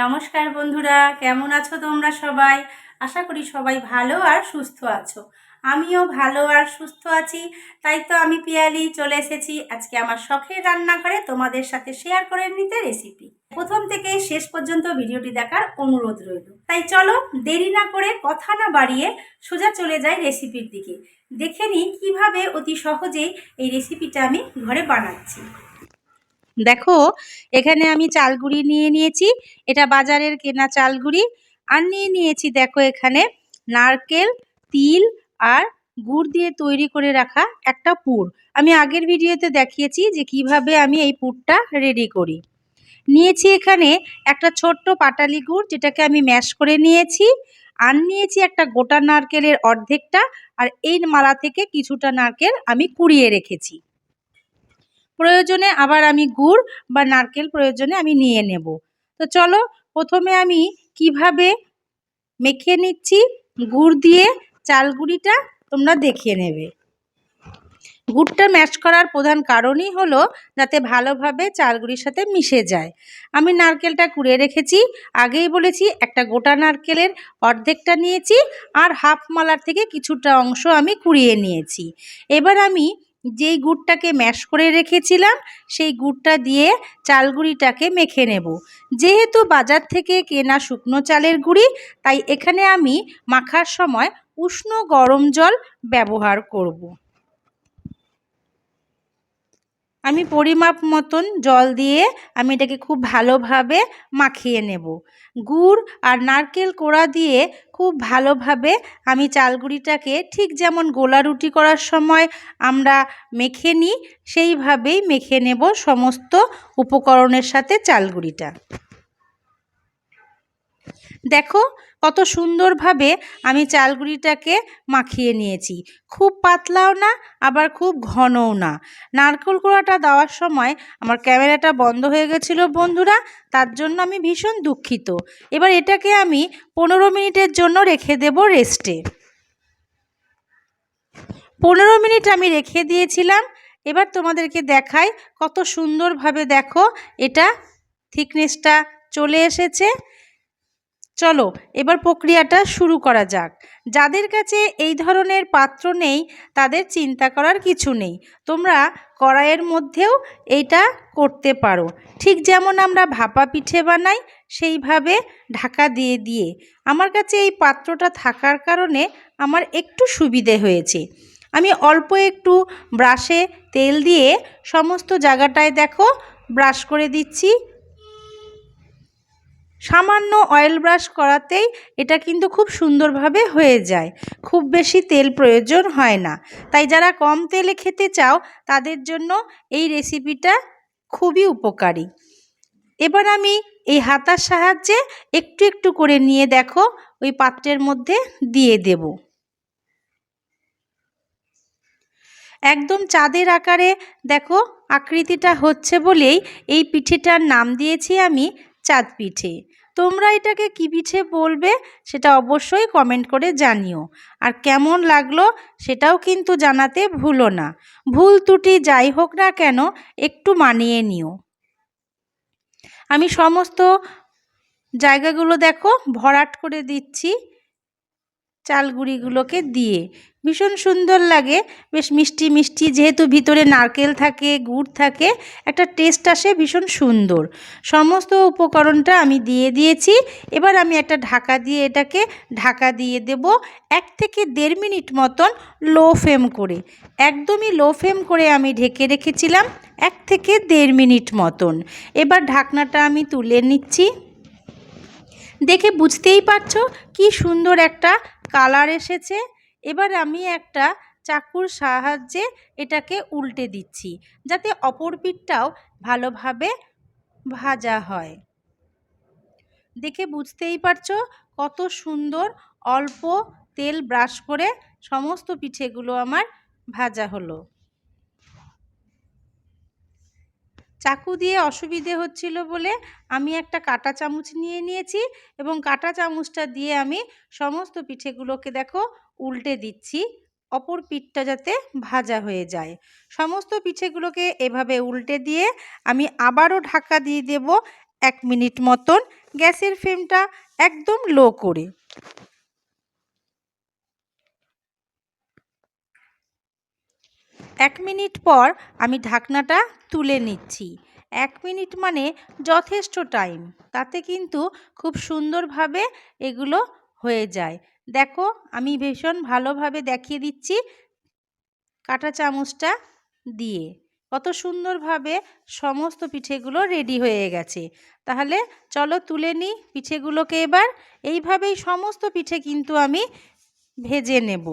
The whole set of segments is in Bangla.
নমস্কার বন্ধুরা, কেমন আছো তোমরা সবাই? আশা করি সবাই ভালো আর সুস্থ আছো। আমিও ভালো আর সুস্থ আছি। তাই তো আমি পিয়ালি চলে এসেছি আজকে আমার শখের রান্নাঘরে তোমাদের সাথে শেয়ার করে নিতে রেসিপি। প্রথম থেকে শেষ পর্যন্ত ভিডিওটি দেখার অনুরোধ রইল। তাই চলো দেরি না করে কথা না বাড়িয়ে সোজা চলে যাই রেসিপির দিকে। দেখে নিই কীভাবে অতি সহজেই এই রেসিপিটা আমি ঘরে বানাচ্ছি। দেখো, এখানে আমি চালগুঁড়ি নিয়ে নিয়েছি। এটা বাজারের কেনা চালগুঁড়ি। আর নিয়ে নিয়েছি দেখো এখানে নারকেল, তিল আর গুড় দিয়ে তৈরি করে রাখা একটা পুর। আমি আগের ভিডিওতে দেখিয়েছি যে কিভাবে আমি এই পুরটা রেডি করি। নিয়েছি এখানে একটা ছোট্ট পাটালি গুড়, যেটাকে আমি ম্যাশ করে নিয়েছি। আর নিয়েছি একটা গোটা নারকেলের অর্ধেকটা, আর এই মালা থেকে কিছুটা নারকেল আমি কুড়িয়ে রেখেছি। প্রয়োজনে আবার আমি গুড় বা নারকেল প্রয়োজনে আমি নিয়ে নেব। তো চলো প্রথমে আমি কিভাবে মেখে নিচ্ছি গুড় দিয়ে চালগুঁড়িটা তোমরা দেখিয়ে নেবে। গুড়টা ম্যাশ করার প্রধান কারণই হলো যাতে ভালোভাবে চালগুঁড়ির সাথে মিশে যায়। আমি নারকেলটা কুড়িয়ে রেখেছি, আগেই বলেছি একটা গোটা নারকেলের অর্ধেকটা নিয়েছি আর হাফ মালার থেকে কিছুটা অংশ আমি কুড়িয়ে নিয়েছি। এবার আমি যেই গুড়টাকে ম্যাশ করে রেখেছিলাম সেই গুড়টা দিয়ে চালগুঁড়িটাকে মেখে নেব। যেহেতু বাজার থেকে কেনা শুকনো চালের গুঁড়ি, তাই এখানে আমি মাখার সময় উষ্ণ গরম জল ব্যবহার করব। আমি পরিমাপ মতন জল দিয়ে আমি এটাকে খুব ভালোভাবে মাখিয়ে নেব। গুড় আর নারকেল কোড়া দিয়ে খুব ভালোভাবে আমি চালগুঁড়িটাকে ঠিক যেমন গোলা রুটি করার সময় আমরা মেখে নিই, সেইভাবেই মেখে নেব সমস্ত উপকরণের সাথে চালগুঁড়িটা। দেখো কত সুন্দরভাবে আমি চালগুঁড়িটাকে মাখিয়ে নিয়েছি। খুব পাতলাও না আবার খুব ঘনও না। নারকেল কোড়াটা দেওয়ার সময় আমার ক্যামেরাটা বন্ধ হয়ে গেছিলো বন্ধুরা, তার জন্য আমি ভীষণ দুঃখিত। এবার এটাকে আমি 15 মিনিটের জন্য রেখে দেব রেস্টে। 15 মিনিট আমি রেখে দিয়েছিলাম। এবার তোমাদেরকে দেখাই কত সুন্দরভাবে দেখো এটা থিকনেসটা চলে এসেছে। চলো এবার প্রক্রিয়াটা শুরু করা যাক। যাদের কাছে এই ধরনের পাত্র নেই তাদের চিন্তা করার কিছু নেই, তোমরা কড়াইয়ের মধ্যেও এইটা করতে পারো। ঠিক যেমন আমরা ভাপা পিঠে বানাই সেইভাবে ঢাকা দিয়ে দিয়ে। আমার কাছে এই পাত্রটা থাকার কারণে আমার একটু সুবিধে হয়েছে। আমি অল্প একটু ব্রাশে তেল দিয়ে সমস্ত জায়গাটায় দেখো ব্রাশ করে দিচ্ছি। সামান্য অয়েল ব্রাশ করাতেই এটা কিন্তু খুব সুন্দরভাবে হয়ে যায়, খুব বেশি তেল প্রয়োজন হয় না। তাই যারা কম তেলে খেতে চাও তাদের জন্য এই রেসিপিটা খুবই উপকারী। এবার আমি এই হাতার সাহায্যে একটু একটু করে নিয়ে দেখো ওই পাত্রের মধ্যে দিয়ে দেব। একদম চাঁদের আকারে দেখো আকৃতিটা হচ্ছে বলেই এই পিঠেটার নাম দিয়েছি আমি চাঁদ পিঠে। তোমরা এটাকে কী পিঠে বলবে সেটা অবশ্যই কমেন্ট করে জানিও। আর কেমন লাগলো সেটাও কিন্তু জানাতে ভুলো না। ভুল ত্রুটি যাই হোক না কেন একটু মানিয়ে নিও। আমি সমস্ত জায়গাগুলো দেখো ভরাট করে দিচ্ছি চালগুঁড়িগুলোকে দিয়ে। ভীষণ সুন্দর লাগে, বেশ মিষ্টি মিষ্টি, যেহেতু ভিতরে নারকেল থাকে গুড় থাকে একটা টেস্ট আসে ভীষণ সুন্দর। সমস্ত উপকরণটা আমি দিয়ে দিয়েছি। এবার আমি একটা ঢাকা দিয়ে এটাকে ঢাকা দিয়ে দেব 1 থেকে 1.5 মিনিট মতন লো ফ্লেম করে। একদমই লো ফ্লেম করে আমি ঢেকে রেখেছিলাম 1 থেকে 1.5 মিনিট মতন। এবার ঢাকনাটা আমি তুলে নিচ্ছি। দেখে বুঝতেই পারছো কি সুন্দর একটা কালার এসেছে। এবার আমি একটা চাকুর সাহায্যে এটাকে উল্টে দিচ্ছি যাতে অপর পিঠটাও ভালোভাবে ভাজা হয়। দেখে বুঝতেই পারছো কত সুন্দর অল্প তেল ব্রাশ করে সমস্ত পিঠেগুলো আমার ভাজা হলো। চাকু দিয়ে অসুবিধে হচ্ছিল বলে আমি একটা কাঁটা চামচ নিয়ে নিয়েছি এবং কাঁটা চামচটা দিয়ে আমি সমস্ত পিঠেগুলোকে দেখো উল্টে দিচ্ছি অপর পিঠটা যাতে ভাজা হয়ে যায়। সমস্ত পিঠেগুলোকে এভাবে উল্টে দিয়ে আমি আবারও ঢাকা দিয়ে দেব 1 মিনিট মতন গ্যাসের ফ্লেমটা একদম লো করে। 1 মিনিট পর আমি ঢাকনাটা তুলে নিচ্ছি। 1 মিনিট মানে যথেষ্ট টাইম, তাতে কিন্তু খুব সুন্দরভাবে এগুলো হয়ে যায়। দেখো আমি ভীষণ ভালোভাবে দেখিয়ে দিচ্ছি কাঁটা চামচটা দিয়ে, কত সুন্দরভাবে সমস্ত পিঠেগুলো রেডি হয়ে গেছে। তাহলে চলো তুলে নিই পিঠেগুলোকে। এবার এইভাবেই সমস্ত পিঠে কিন্তু আমি ভেজে নেব।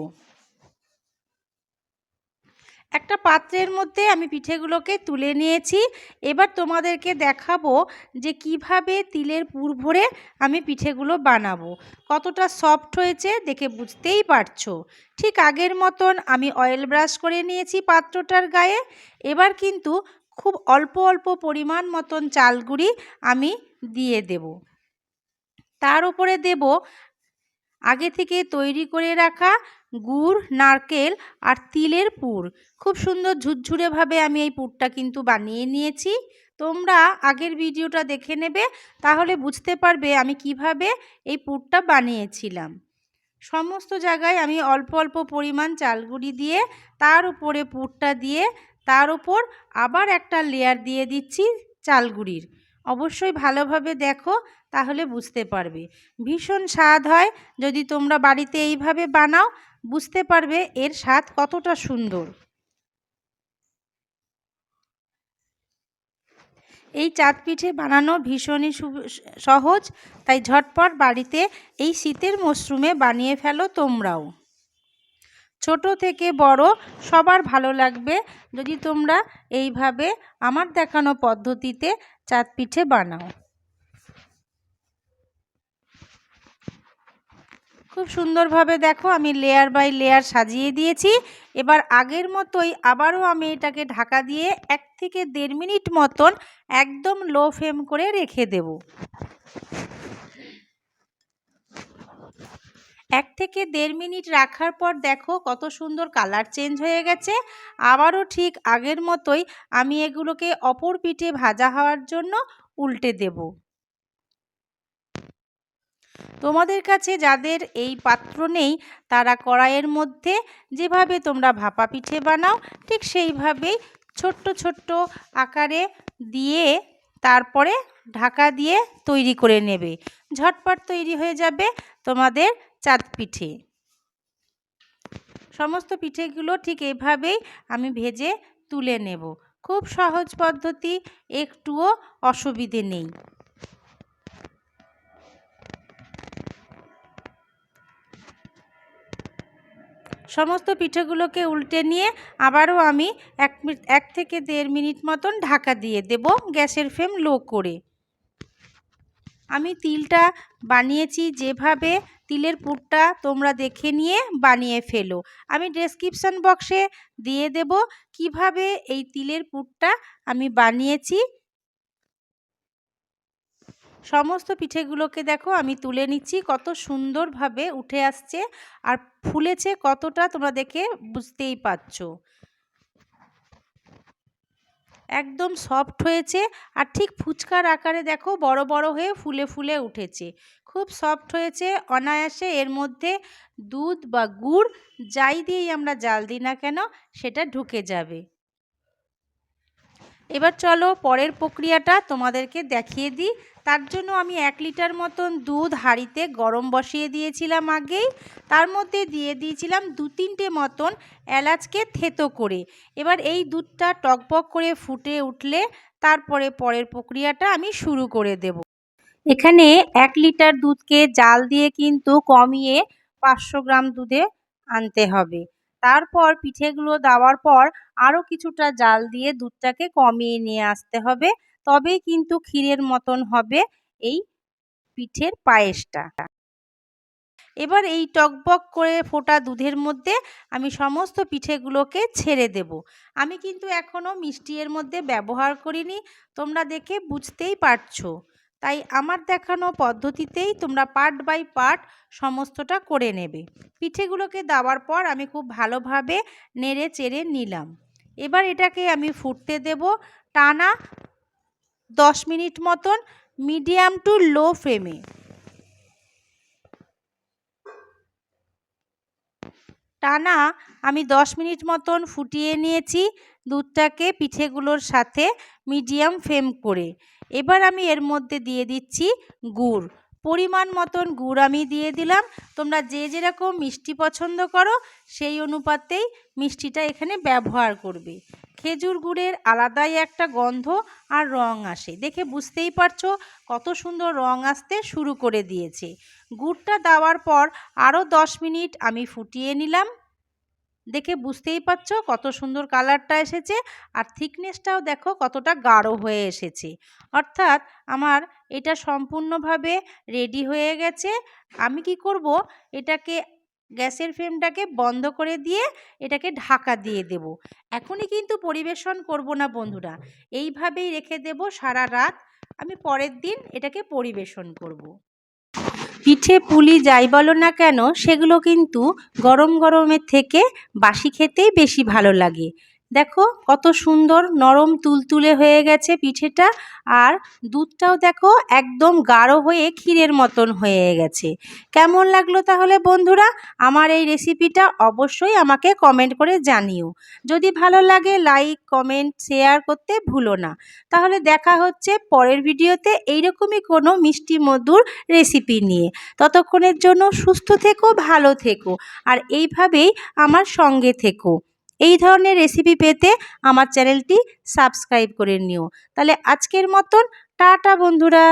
একটা পাত্রের মধ্যে আমি পিঠেগুলোকে তুলে নিয়েছি। এবার তোমাদেরকে দেখাবো যে কিভাবে তিলের পুর ভরে আমি পিঠেগুলো বানাবো। কতটা সফট হয়েছে দেখে বুঝতেই পারছো। ঠিক আগের মতন আমি অয়েল ব্রাশ করে নিয়েছি পাত্রটার গায়ে। এবার কিন্তু খুব অল্প অল্প পরিমাণ মতন চাল গুঁড়ি আমি দিয়ে দেব। তার উপরে দেব আগে থেকে তৈরি করে রাখা গুড়, নারকেল আর তিলের পুর। খুব সুন্দর ঝুরঝুরেভাবে আমি এই পুরটা কিন্তু বানিয়ে নিয়েছি। তোমরা আগের ভিডিওটা দেখে নেবে, তাহলে বুঝতে পারবে আমি কিভাবে এই পুরটা বানিয়েছিলাম। সমস্ত জায়গায় আমি অল্প অল্প পরিমাণ চালগুঁড়ি দিয়ে তার উপরে পুরটা দিয়ে তার উপর আবার একটা লেয়ার দিয়ে দিচ্ছি চালগুঁড়ির। অবশ্যই ভালোভাবে দেখো, তাহলে বুঝতে পারবে। ভীষণ স্বাদ হয় যদি তোমরা বাড়িতে এইভাবে বানাও, বুঝতে পারবে এর স্বাদ কতটা সুন্দর। এই চাঁদ পিঠে বানানো ভীষণই সহজ, তাই ঝটপট বাড়িতে এই শীতের মরশুমে বানিয়ে ফেলো তোমরাও। ছোট থেকে বড় সবার ভালো লাগবে যদি তোমরা এইভাবে আমার দেখানো পদ্ধতিতে চাঁদ পিঠে বানাও। খুব সুন্দরভাবে দেখো আমি লেয়ার বাই লেয়ার সাজিয়ে দিয়েছি। এবার আগের মতোই আবারও আমি এটাকে ঢাকা দিয়ে 1 থেকে 1.5 মিনিট মতন একদম লো ফ্লেম করে রেখে দেব। 1 থেকে 1.5 মিনিট রাখার পর দেখো কত সুন্দর কালার চেঞ্জ হয়ে গেছে। আবারও ঠিক আগের মতোই আমি এগুলোকে অপর পিঠে ভাজা হওয়ার জন্য উল্টে দেব। তোমাদের কাছে যাদের এই পাত্র নেই, তারা কড়াইয়ের মধ্যে যেভাবে তোমরা ভাপা পিঠে বানাও ঠিক সেইভাবেই ছোট্ট ছোট্ট আকারে দিয়ে তারপরে ঢাকা দিয়ে তৈরি করে নেবে। ঝটপট তৈরি হয়ে যাবে তোমাদের চাঁদ পিঠে। সমস্ত পিঠেগুলো ঠিক এইভাবেই আমি ভেজে তুলে নেব। খুব সহজ পদ্ধতি, একটুও অসুবিধে নেই। সমস্ত পিঠেগুলোকে উল্টে নিয়ে আবারও আমি 1 থেকে 1.5 মিনিট মতন ঢাকা দিয়ে দেব গ্যাসের ফ্লেম লো করে। আমি তিলটা বানিয়েছি যেভাবে, তিলের পুরটা তোমরা দেখে নিয়ে বানিয়ে ফেলো। আমি ডেসক্রিপশন বক্সে দিয়ে দেব কিভাবে এই তিলের পুরটা আমি বানিয়েছি। সমস্ত পিঠেগুলোকে দেখো আমি তুলে নিচ্ছি, কত সুন্দরভাবে উঠে আসছে আর ফুলেছে কতটা তোমরা দেখে বুঝতেই পারছো। একদম সফট হয়েছে আর ঠিক ফুচকার আকারে দেখো বড় বড় হয়ে ফুলে ফুলে উঠেছে। খুব সফট হয়েছে, অনায়াসে এর মধ্যে দুধ বা গুড় যাই দিয়েই আমরা জাল দিই না কেন সেটা ঢুকে যাবে। এবার চলো পরের প্রক্রিয়াটা তোমাদেরকে দেখিয়ে দিই। তার জন্য আমি 1 লিটার মতন দুধ হাঁড়িতে গরম বসিয়ে দিয়েছিলাম আগেই। তার মধ্যে দিয়ে দিয়েছিলাম 2-3টে মতন এলাচকে থেতো করে। এবার এই দুধটা টকবক করে ফুটে উঠলে তারপরে পরের প্রক্রিয়াটা আমি শুরু করে দেব। এখানে 1 লিটার দুধকে জাল দিয়ে কিন্তু কমিয়ে 500 গ্রাম দুধে আনতে হবে। তারপর পিঠেগুলো দেওয়ার পর আরও কিছুটা জাল দিয়ে দুধটাকে কমিয়ে নিয়ে আসতে হবে, তবেই কিন্তু ক্ষীরের মতন হবে এই পিঠের পায়েসটা। এবার এই টকবক করে ফোটা দুধের মধ্যে আমি সমস্ত পিঠেগুলোকে ছেড়ে দেব। আমি কিন্তু এখনও মিষ্টি এর মধ্যে ব্যবহার করিনি, তোমরা দেখে বুঝতেই পারছো। তাই আমার দেখানো পদ্ধতিতেই তোমরা পার্ট বাই পার্ট সমস্তটা করে নেবে। পিঠেগুলোকে দেওয়ার পর আমি খুব ভালোভাবে নেড়ে চেড়ে নিলাম। এবার এটাকে আমি ফুটতে দেব টানা 10 মিনিট মতন। মিডিয়াম টু লো ফ্লেমে। টানা আমি 10 মিনিট মতন ফুটিয়ে নিয়েছি দুধটাকে পিঠেগুলোর সাথে মিডিয়াম ফ্লেম করে। এবার আমি এর মধ্যে দিয়ে দিচ্ছি গুড়। পরিমাণ মতন গুড় আমি দিয়ে দিলাম। তোমরা যে যেরকম মিষ্টি পছন্দ করো সেই অনুপাতেই মিষ্টিটা এখানে ব্যবহার করবে। খেজুর গুড়ের আলাদাই একটা গন্ধ আর রং আসে, দেখে বুঝতেই পারছো কত সুন্দর রং আসতে শুরু করে দিয়েছে। গুড়টা দেওয়ার পর আরও 10 মিনিট আমি ফুটিয়ে নিলাম। দেখে বুঝতেই পারছো কত সুন্দর কালারটা এসেছে, আর থিকনেসটাও দেখো কতটা গাঢ় হয়ে এসেছে। অর্থাৎ আমার এটা সম্পূর্ণভাবে রেডি হয়ে গেছে। আমি কি করব, এটাকে গ্যাসের ফ্লেমটাকে বন্ধ করে দিয়ে এটাকে ঢাকা দিয়ে দেব। এখনই কিন্তু পরিবেশন করব না বন্ধুরা, এইভাবেই রেখে দেব সারা রাত। আমি পরের দিন এটাকে পরিবেশন করব। পিঠে পুলি যাই বলো না কেন, সেগুলো কিন্তু গরম গরমের থেকে বাসি খেতেই বেশি ভালো লাগে। দেখো কত সুন্দর নরম তুলতুলে হয়ে গেছে পিঠেটা, আর দুধটাও দেখো একদম গাঢ় হয়ে ক্ষীরের মতন হয়ে গেছে। কেমন লাগলো তাহলে বন্ধুরা আমার এই রেসিপিটা? অবশ্যই আমাকে কমেন্ট করে জানিও। যদি ভালো লাগে লাইক কমেন্ট শেয়ার করতে ভুলো না। তাহলে দেখা হচ্ছে পরের ভিডিওতে এইরকমই কোনো মিষ্টি মধুর রেসিপি নিয়ে। ততক্ষণের জন্য সুস্থ থেকো, ভালো থেকো, আর এইভাবেই আমার সঙ্গে থেকো। এই ধরনের রেসিপি পেতে আমার চ্যানেলটি সাবস্ক্রাইব করে নিও। তাহলে আজকের মতন টাটা বন্ধুরা।